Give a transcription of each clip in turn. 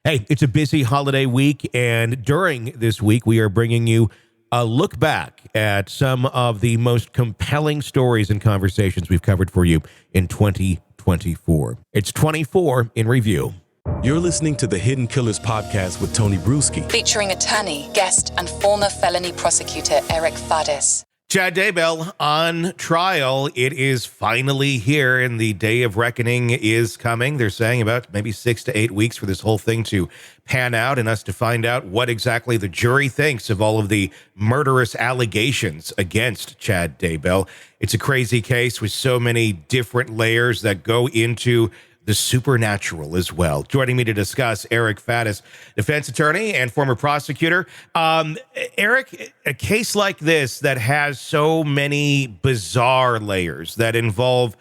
Hey, it's a busy holiday week, and during this week, we are bringing you a look back at some of the most compelling stories and conversations we've covered for you in 2024. It's 24 in review. You're listening to the Hidden Killers podcast with Tony Brueski, featuring attorney, guest, and former felony prosecutor Eric Faddis. Chad Daybell on trial. It is finally here, and the day of reckoning is coming. They're saying about maybe 6 to 8 weeks for this whole thing to pan out and us to find out what exactly the jury thinks of all of the murderous allegations against Chad Daybell. It's a crazy case with so many different layers that go into the supernatural as well. Joining me to discuss, Eric Faddis, defense attorney and former prosecutor. Eric, a case like this that has so many bizarre layers that involve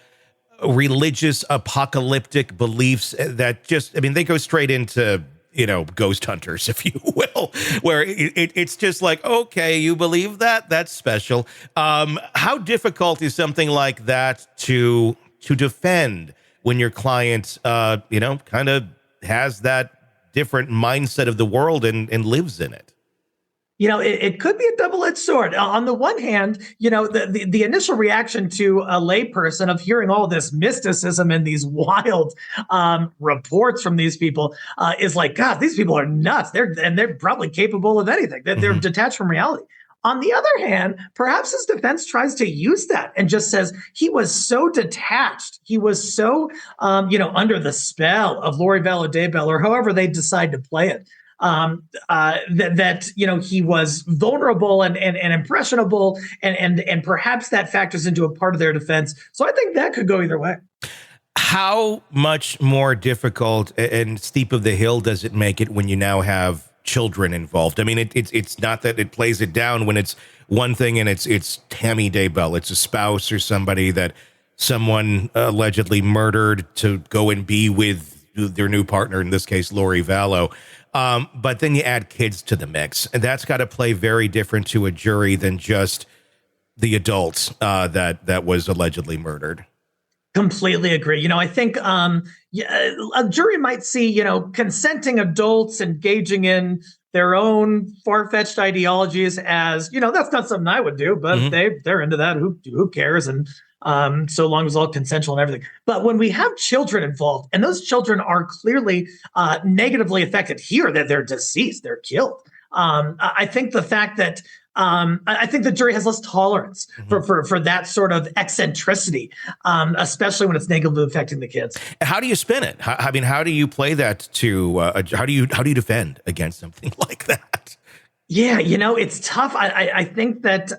religious apocalyptic beliefs that just, I mean, they go straight into, you know, ghost hunters, if you will, where it's just like, okay, you believe that? That's special. How difficult is something like that to defend when your client, kind of has that different mindset of the world and lives in it? You know, it could be a double-edged sword. On the one hand, you know, the initial reaction to a layperson of hearing all this mysticism and these wild reports from these people is like, God, these people are nuts. They're probably capable of anything. They're detached from reality. On the other hand, perhaps his defense tries to use that and just says he was so detached. He was so, under the spell of Lori Daybell, or however they decide to play it, that he was vulnerable and impressionable, and perhaps that factors into a part of their defense. So I think that could go either way. How much more difficult and steep of the hill does it make it when you now have children involved? I mean, it's not that it plays it down when it's one thing and it's Tammy Daybell. It's a spouse or somebody that someone allegedly murdered to go and be with their new partner, in this case, Lori Vallow. But then you add kids to the mix, and that's got to play very different to a jury than just the adults that was allegedly murdered. Completely agree. You know, I think a jury might see, consenting adults engaging in their own far-fetched ideologies as, that's not something I would do, but they're into that. Who cares? And so long as it's all consensual and everything. But when we have children involved, and those children are clearly negatively affected here, that they're deceased, they're killed. I think the fact that I think the jury has less tolerance for that sort of eccentricity, especially when it's negatively affecting the kids. How do you spin it? How do you play that to? How do you defend against something like that? Yeah, it's tough. I think that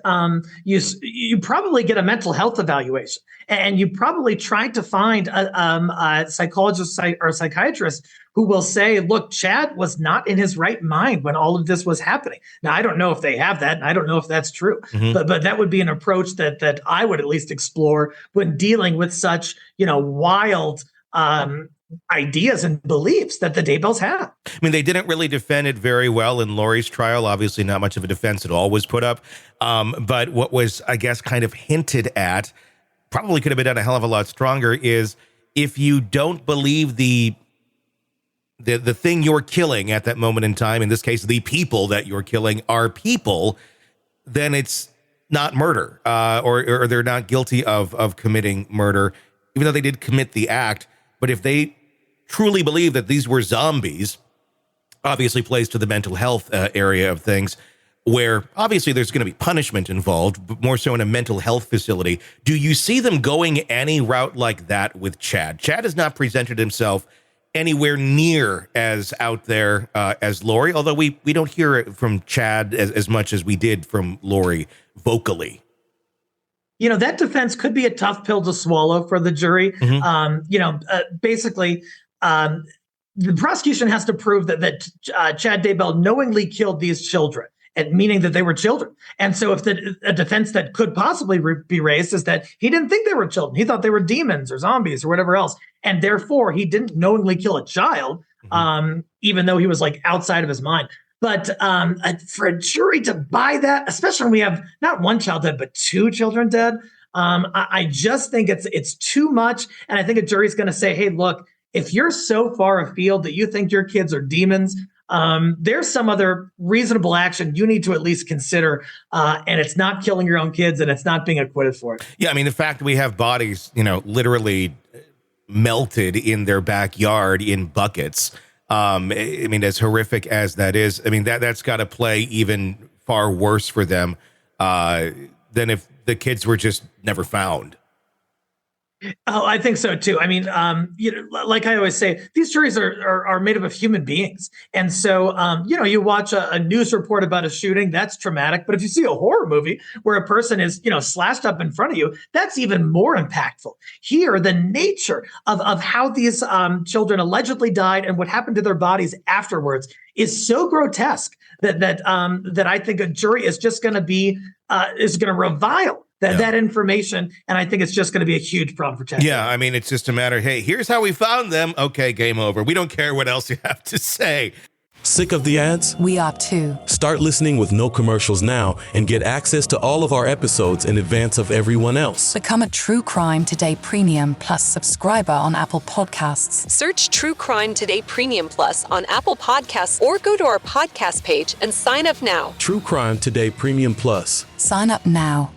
you probably get a mental health evaluation, and you probably try to find a psychologist or psychiatrist who will say, look, Chad was not in his right mind when all of this was happening. Now, I don't know if they have that, and I don't know if that's true, but that would be an approach that I would at least explore when dealing with such, wild ideas and beliefs that the Daybells have. I mean, they didn't really defend it very well in Lori's trial. Obviously, not much of a defense at all was put up. But what was, I guess, kind of hinted at, probably could have been done a hell of a lot stronger, is if you don't believe the thing you're killing at that moment in time, in this case, the people that you're killing are people, then it's not murder, or they're not guilty of committing murder, even though they did commit the act. But if they truly believe that these were zombies, obviously plays to the mental health area of things, where obviously there's going to be punishment involved, but more so in a mental health facility. Do you see them going any route like that with Chad? Chad has not presented himself anywhere near as out there as Lori, although we don't hear it from Chad as much as we did from Lori vocally. That defense could be a tough pill to swallow for the jury. Basically, the prosecution has to prove that Chad Daybell knowingly killed these children, and meaning that they were children. And so if a defense that could possibly be raised is that he didn't think they were children. He thought they were demons or zombies or whatever else. And therefore, he didn't knowingly kill a child, even though he was like outside of his mind. But for a jury to buy that, especially when we have not one child dead, but two children dead, I just think it's too much. And I think a jury's going to say, hey, look, if you're so far afield that you think your kids are demons, there's some other reasonable action you need to at least consider, and it's not killing your own kids, and it's not being acquitted for it. Yeah, I mean, the fact that we have bodies, literally melted in their backyard in buckets. I mean, as horrific as that is, I mean, that's got to play even far worse for them than if the kids were just never found. Oh, I think so too. I mean, like I always say, these juries are made up of human beings, and so you watch a news report about a shooting, that's traumatic. But if you see a horror movie where a person is slashed up in front of you, that's even more impactful. Here, the nature of how these children allegedly died and what happened to their bodies afterwards is so grotesque that I think a jury is just going to revile that information, and I think it's just going to be a huge problem for Texas. Yeah, I mean, it's just a matter, hey, here's how we found them. Okay, game over. We don't care what else you have to say. Sick of the ads? We are too. Start listening with no commercials now and get access to all of our episodes in advance of everyone else. Become a True Crime Today Premium Plus subscriber on Apple Podcasts. Search True Crime Today Premium Plus on Apple Podcasts or go to our podcast page and sign up now. True Crime Today Premium Plus. Sign up now.